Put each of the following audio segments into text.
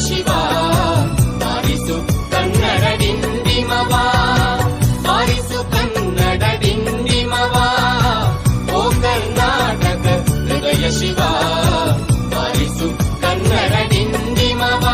ಶಿವ ಬಾರಿಸು ಕನ್ನಡ ಡಿಂಡಿಮವ ಬಾರಿಸು ಕನ್ನಡ ಡಿಂಡಿಮವ ಓ ಕರ್ನಾಟಕ ಹೃದಯ ಶಿವ ಬಾರಿಸು ಕನ್ನಡ ಡಿಂಡಿಮವ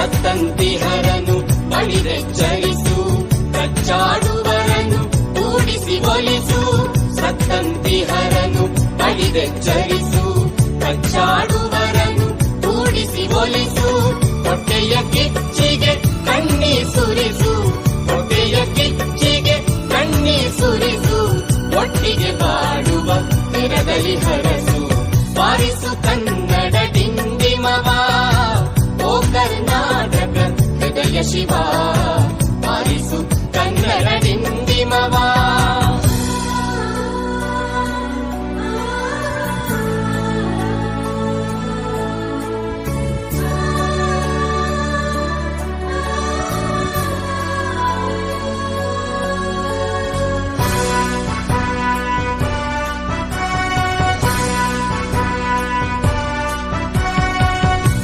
ಸತ್ತಂತಿಹರನು ಬಳಿದೆಚ್ಚರಿಸು ಕಚ್ಚಾಡುವರನು ಕೂಡಿಸಿ ಒಲಿಸು ಸತ್ತಂತಿಹರನು ಬಳಿದೆಚ್ಚರಿಸು ಕಚ್ಚಾಡುವರನು ಕೂಡಿಸಿ ಒಲಿಸು ಹೊಟ್ಟೆಯ ಕಿಚ್ಚಿಗೆ ಕಣ್ಣೀರ್ ಸುರಿಸು ಹೊಟ್ಟೆಯ ಕಿಚ್ಚಿಗೆ ಕಣ್ಣೀರ್ ಸುರಿಸು ಒಟ್ಟಿಗೆ ಬಾಡುವ ತಿರದಲ್ಲಿ ಹರಸು ಬಾರಿಸು ಕನ್ನಡ ಡಿಂಡಿಮವ ಓ ಕರ್ನಾಟಕ ಹೃದಯ ಶಿವ ಬಾರಿಸು ಕನ್ನಡ ಡಿಂಡಿಮವ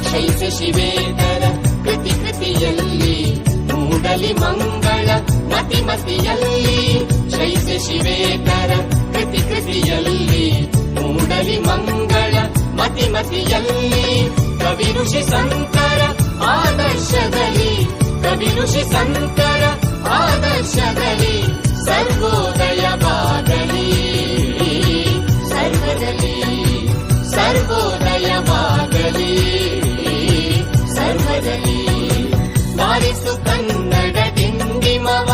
ಶೈಸ ಶಿವೇತರ ಕೃತಿ ಕೃತಿಯಲ್ಲಿ ಮೂಡಲಿ ಮಂಗಳ ಮತಿ ಮತಿಯಲ್ಲಿ ಶೈಸ ಶಿವೇತರ ಕೃತಿ ಕೃತಿಯಲ್ಲಿ ಮೂಡಲಿ ಮಂಗಳ ಮತಿ ಮತಿಯಲ್ಲಿ ಕವಿ ಋಷಿ ಸಂತರ ಆದರ್ಶದಲ್ಲಿ ಕವಿ ಋಷಿ ಸಂತರ ಆದರ್ಶದಲ್ಲಿ ಸರ್ವೋದಯವಾಗಲಿ ಸರ್ವದಲ್ಲಿ ಸರ್ವೋದಯವಾಗಲಿ ಸರ್ವದಲ್ಲಿ ಬಾರಿಸು ಕನ್ನಡ ಡಿಂಡಿಮವ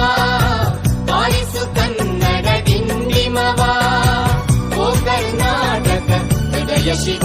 ಬಾರಿಸು ಕನ್ನಡ ಡಿಂಡಿಮವ ಓ ಕರ್ನಾಟಕ ಹೃದಯ ಶಿವ